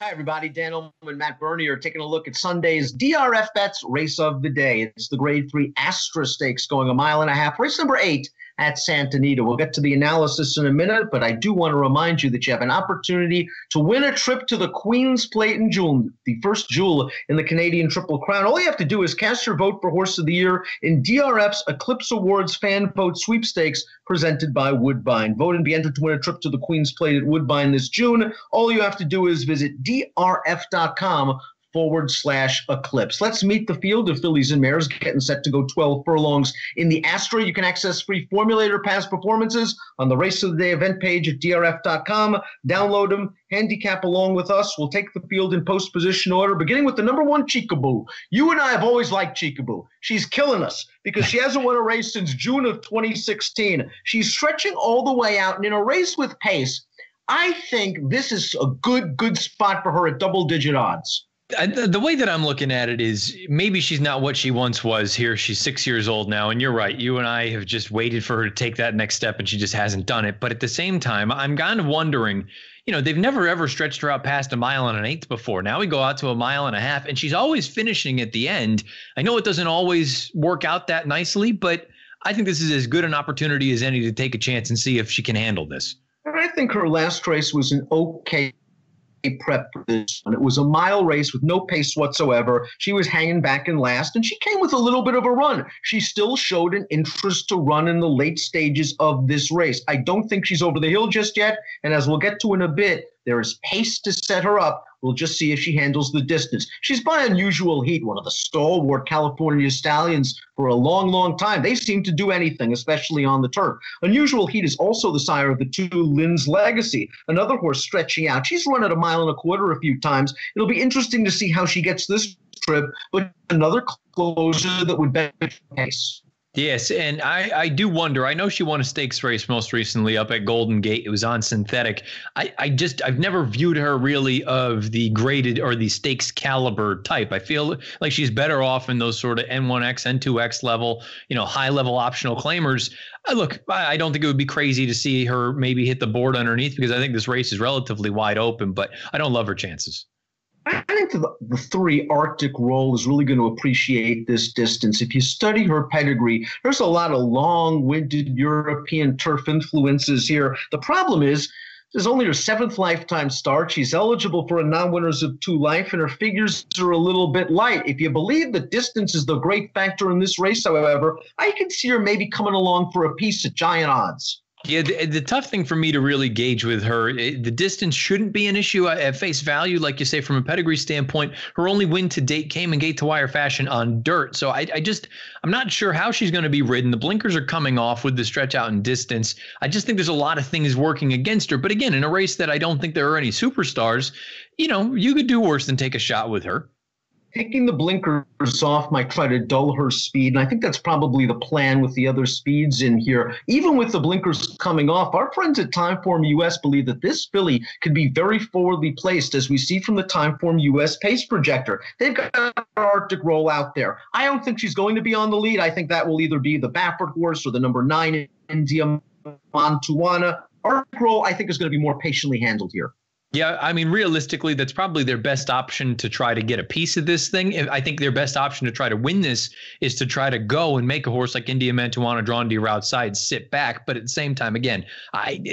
Hi, everybody. Dan Illman and Matt Bernie are taking a look at Sunday's DRFBets race of the day. It's the Grade 3 Astra Stakes going 1.5 miles. Race number 8 at Santa Anita. We'll get to the analysis in a minute, but I do want to remind you that you have an opportunity to win a trip to the Queen's Plate in June, the first jewel in the Canadian Triple Crown. All you have to do is cast your vote for Horse of the Year in DRF's Eclipse Awards Fan Vote Sweepstakes presented by Woodbine. Vote and be entered to win a trip to the Queen's Plate at Woodbine this June. All you have to do is visit drf.com/eclipse. Let's meet the field of fillies and mares getting set to go 12 furlongs in the Astra. You can access free formulator past performances on the Race of the Day event page at drf.com. Download them, handicap along with us. We'll take the field in post position order, beginning with the number 1, Cheekaboo. You and I have always liked Cheekaboo. She's killing us because she hasn't won a race since June of 2016. She's stretching all the way out, and in a race with pace, I think this is a good spot for her at double-digit odds. The way that I'm looking at it is maybe she's not what she once was here. She's 6 years old now. And you're right. You and I have just waited for her to take that next step, and she just hasn't done it. But at the same time, I'm kind of wondering, they've never, ever stretched her out past 1 1/8 miles before. Now we go out to 1.5 miles, and she's always finishing at the end. I know it doesn't always work out that nicely, but I think this is as good an opportunity as any to take a chance and see if she can handle this. I think her last race was an okay prep for this one. It was a mile race with no pace whatsoever. She was hanging back in last, and she came with a little bit of a run. She still showed an interest to run in the late stages of this race. I don't think she's over the hill just yet, and as we'll get to in a bit, there is pace to set her up. We'll just see if she handles the distance. She's by Unusual Heat, one of the stalwart California stallions for a long time. They seem to do anything, especially on the turf. Unusual Heat is also the sire of the 2 Lynn's Legacy, another horse stretching out. She's run at 1.25 miles a few times. It'll be interesting to see how she gets this trip, but another closer that would benefit pace. Yes, and I do wonder. I know she won a stakes race most recently up at Golden Gate. It was on synthetic. I've never viewed her really of the graded or the stakes caliber type. I feel like she's better off in those sort of N1X, N2X level, high level optional claimers. I don't think it would be crazy to see her maybe hit the board underneath because I think this race is relatively wide open, but I don't love her chances. I think the 3 Arctic Roll is really going to appreciate this distance. If you study her pedigree, there's a lot of long-winded European turf influences here. The problem is, this is only her 7th lifetime start. She's eligible for a non-winners of 2 life, and her figures are a little bit light. If you believe that distance is the great factor in this race, however, I can see her maybe coming along for a piece at giant odds. Yeah, the tough thing for me to really gauge with her, the distance shouldn't be an issue at face value. Like you say, from a pedigree standpoint, her only win to date came in gate to wire fashion on dirt. So I'm not sure how she's going to be ridden. The blinkers are coming off with the stretch out in distance. I just think there's a lot of things working against her. But again, in a race that I don't think there are any superstars, you could do worse than take a shot with her. Taking the blinkers off might try to dull her speed, and I think that's probably the plan with the other speeds in here. Even with the blinkers coming off, our friends at Timeform US believe that this filly could be very forwardly placed, as we see from the Timeform US pace projector. They've got an Arctic Roll out there. I don't think she's going to be on the lead. I think that will either be the Baffert horse or the number 9 India Mantuana. Arctic Roll, I think, is going to be more patiently handled here. Yeah, I mean, realistically, that's probably their best option to try to get a piece of this thing. I think their best option to try to win this is to try to go and make a horse like India Mantuana drawn to your outside sit back. But at the same time, again,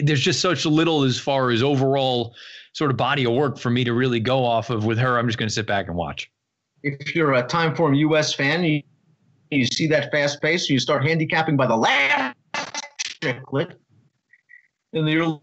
there's just such little as far as overall sort of body of work for me to really go off of with her. I'm just going to sit back and watch. If you're a Timeform US fan, you see that fast pace, you start handicapping by the last chiclet in the early.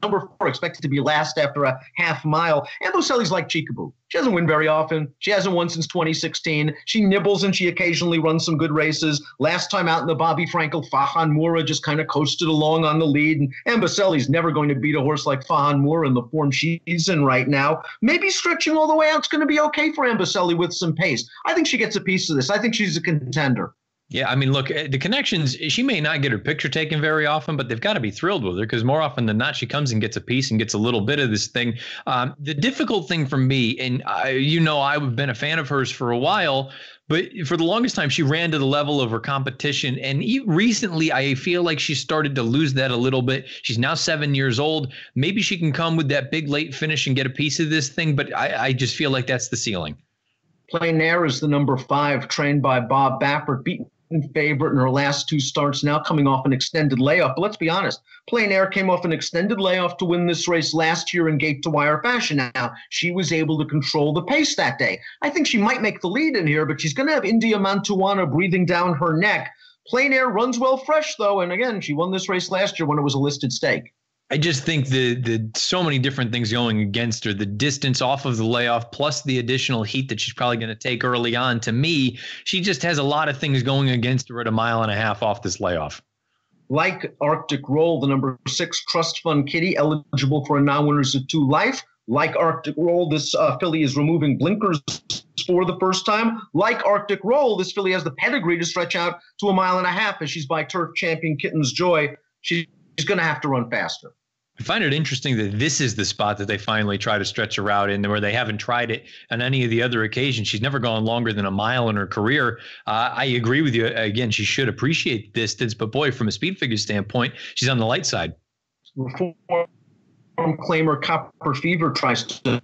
Number 4 expected to be last after a half mile. And Boselli's like Cheekaboo. She doesn't win very often. She hasn't won since 2016. She nibbles and she occasionally runs some good races. Last time out in the Bobby Frankel, Fahan Moura just kind of coasted along on the lead. And Boselli's never going to beat a horse like Fahan Moura in the form she's in right now. Maybe stretching all the way out is going to be okay for Amboselli with some pace. I think she gets a piece of this. I think she's a contender. Yeah, I mean, look, the connections, she may not get her picture taken very often, but they've got to be thrilled with her because more often than not, she comes and gets a piece and gets a little bit of this thing. The difficult thing for me, and I've been a fan of hers for a while, but for the longest time, she ran to the level of her competition. And recently, I feel like she started to lose that a little bit. She's now 7 years old. Maybe she can come with that big late finish and get a piece of this thing, but I just feel like that's the ceiling. Plein Air is the number 5, trained by Bob Baffert, beaten favorite in her last 2 starts, now coming off an extended layoff. But let's be honest, Plein Air came off an extended layoff to win this race last year in gate-to-wire fashion. Now, she was able to control the pace that day. I think she might make the lead in here, but she's going to have India Mantuana breathing down her neck. Plein Air runs well fresh, though, and again, she won this race last year when it was a listed stake. I just think the so many different things going against her, the distance off of the layoff, plus the additional heat that she's probably going to take early on. To me, she just has a lot of things going against her at 1.5 miles off this layoff. Like Arctic Roll, the number 6 Trust Fund Kitty, eligible for a non-winners of 2 life. Like Arctic Roll, this filly is removing blinkers for the first time. Like Arctic Roll, this filly has the pedigree to stretch out to 1.5 miles as she's by turf champion Kitten's Joy. She's going to have to run faster. I find it interesting that this is the spot that they finally try to stretch her out in, where they haven't tried it on any of the other occasions. She's never gone longer than 1 mile in her career. I agree with you. Again, she should appreciate the distance, but boy, from a speed figure standpoint, she's on the light side. Reform claimer Copper Fever tries to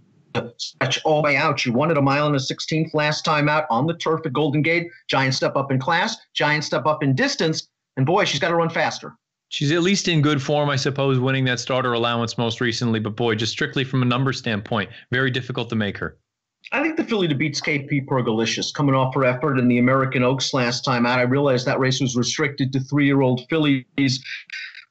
stretch all the way out. She won at 1 mile and a 16th last time out on the turf at Golden Gate. Giant step up in class, giant step up in distance, and boy, she's got to run faster. She's at least in good form, I suppose, winning that starter allowance most recently. But boy, just strictly from a number standpoint, very difficult to make her. I think the filly to beat's KP Pergalicious, coming off her effort in the American Oaks last time out. I realized that race was restricted to 3-year-old fillies.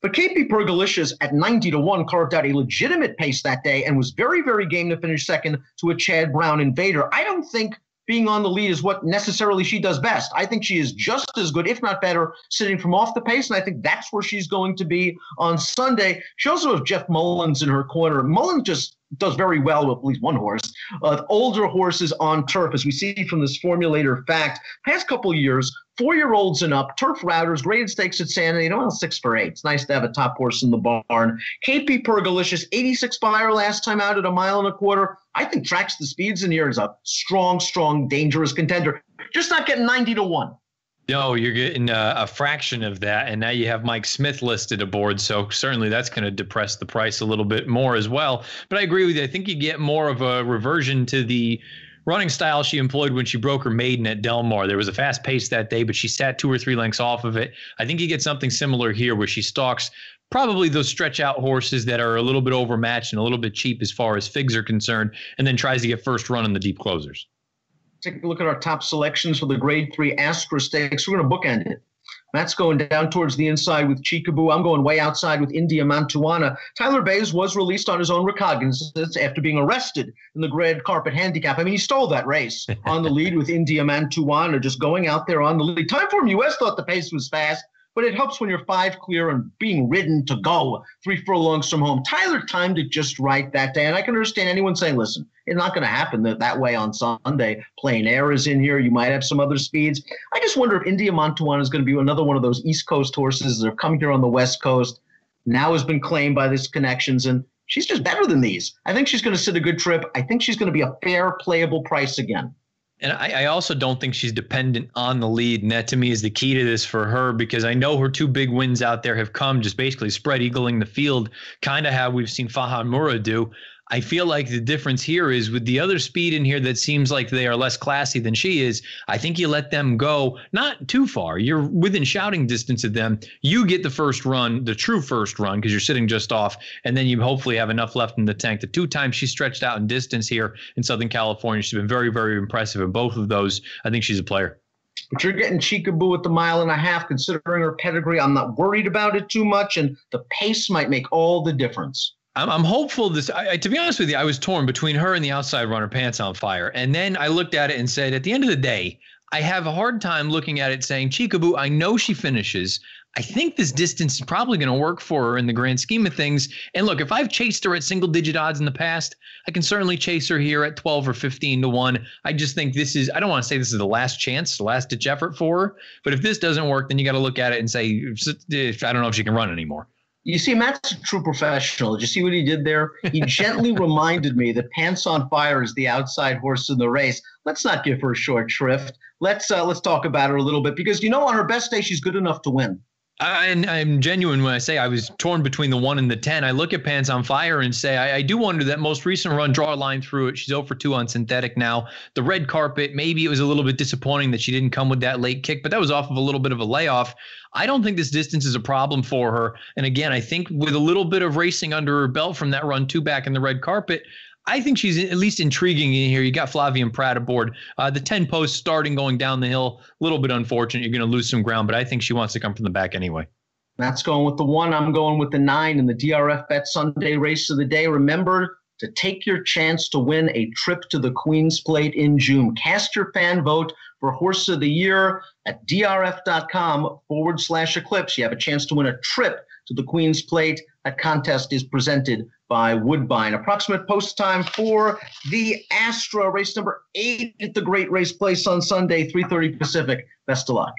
But KP Pergalicious at 90-1 carved out a legitimate pace that day and was very, very game to finish second to a Chad Brown Invader. I don't think being on the lead is what necessarily she does best. I think she is just as good, if not better, sitting from off the pace, and I think that's where she's going to be on Sunday. She also has Jeff Mullins in her corner. Mullins just does very well with at least one horse. Older horses on turf, as we see from this formulator fact. Past couple of years, 4-year-olds and up, turf routers, graded stakes at Santa Anita, 6 for 8. It's nice to have a top horse in the barn. KP Pergalicious, 86 buyer last time out at 1.25 miles. I think tracks the speeds in here is a strong, dangerous contender. Just not getting 90-1. No, you're getting a fraction of that, and now you have Mike Smith listed aboard, so certainly that's going to depress the price a little bit more as well. But I agree with you. I think you get more of a reversion to the running style she employed when she broke her maiden at Del Mar. There was a fast pace that day, but she sat 2 or 3 lengths off of it. I think you get something similar here where she stalks probably those stretch out horses that are a little bit overmatched and a little bit cheap as far as figs are concerned, and then tries to get first run on the deep closers. Take a look at our top selections for the Grade 3 Astra Stakes. We're going to bookend it. Matt's going down towards the inside with Chicaboo. I'm going way outside with India Mantuana. Tyler Bays was released on his own recognizance after being arrested in the red carpet handicap. I mean, he stole that race on the lead with India Mantuana, just going out there on the lead. Timeform US thought the pace was fast, but it helps when you're 5 clear and being ridden to go 3 furlongs from home. Tyler timed it just right that day, and I can understand anyone saying, listen, it's not going to happen that way on Sunday. Plein Air is in here. You might have some other speeds. I just wonder if India Mantuana is going to be another one of those East Coast horses that have come here on the West Coast, now has been claimed by this connections, and she's just better than these. I think she's going to sit a good trip. I think she's going to be a fair, playable price again. And I also don't think she's dependent on the lead. And that to me is the key to this for her, because I know her 2 big wins out there have come just basically spread eagling the field, kind of how we've seen Fahad Mura do. I feel like the difference here is with the other speed in here that seems like they are less classy than she is. I think you let them go not too far. You're within shouting distance of them. You get the first run, the true first run, because you're sitting just off, and then you hopefully have enough left in the tank. The 2 times she stretched out in distance here in Southern California, she's been very, very impressive in both of those. I think she's a player. But you're getting Chicaboo at the 1.5 miles, considering her pedigree. I'm not worried about it too much, and the pace might make all the difference. I'm hopeful this. To be honest with you, I was torn between her and the outside runner, Pants on Fire. And then I looked at it and said, at the end of the day, I have a hard time looking at it saying, Chicaboo, I know she finishes. I think this distance is probably going to work for her in the grand scheme of things. And look, if I've chased her at single-digit odds in the past, I can certainly chase her here at 12 or 15 to 1. I just think this is, I don't want to say this is the last chance, the last-ditch effort for her. But if this doesn't work, then you got to look at it and say, I don't know if she can run anymore. You see, Matt's a true professional. Did you see what he did there? He gently reminded me that Pants on Fire is the outside horse in the race. Let's not give her a short shrift. Let's talk about her a little bit because, on her best day, she's good enough to win. I'm genuine when I say I was torn between the 1 and the 10. I look at Pants on Fire and say I do wonder that most recent run, draw a line through it. She's 0 for 2 on synthetic now. The red carpet, maybe it was a little bit disappointing that she didn't come with that late kick, but that was off of a little bit of a layoff. I don't think this distance is a problem for her. And again, I think with a little bit of racing under her belt from that run 2 back in the red carpet, I think she's at least intriguing in here. You got Flavien Prat aboard. The 10 post starting going down the hill, a little bit unfortunate. You're going to lose some ground, but I think she wants to come from the back anyway. Matt's going with the 1. I'm going with the 9 in the DRFBet Sunday race of the day. Remember to take your chance to win a trip to the Queen's Plate in June. Cast your fan vote for Horse of the Year at drf.com/eclipse. You have a chance to win a trip to the Queen's Plate. That contest is presented by Woodbine. Approximate post time for the Astra, race number 8 at the Great Race Place on Sunday, 3:30 Pacific. Best of luck.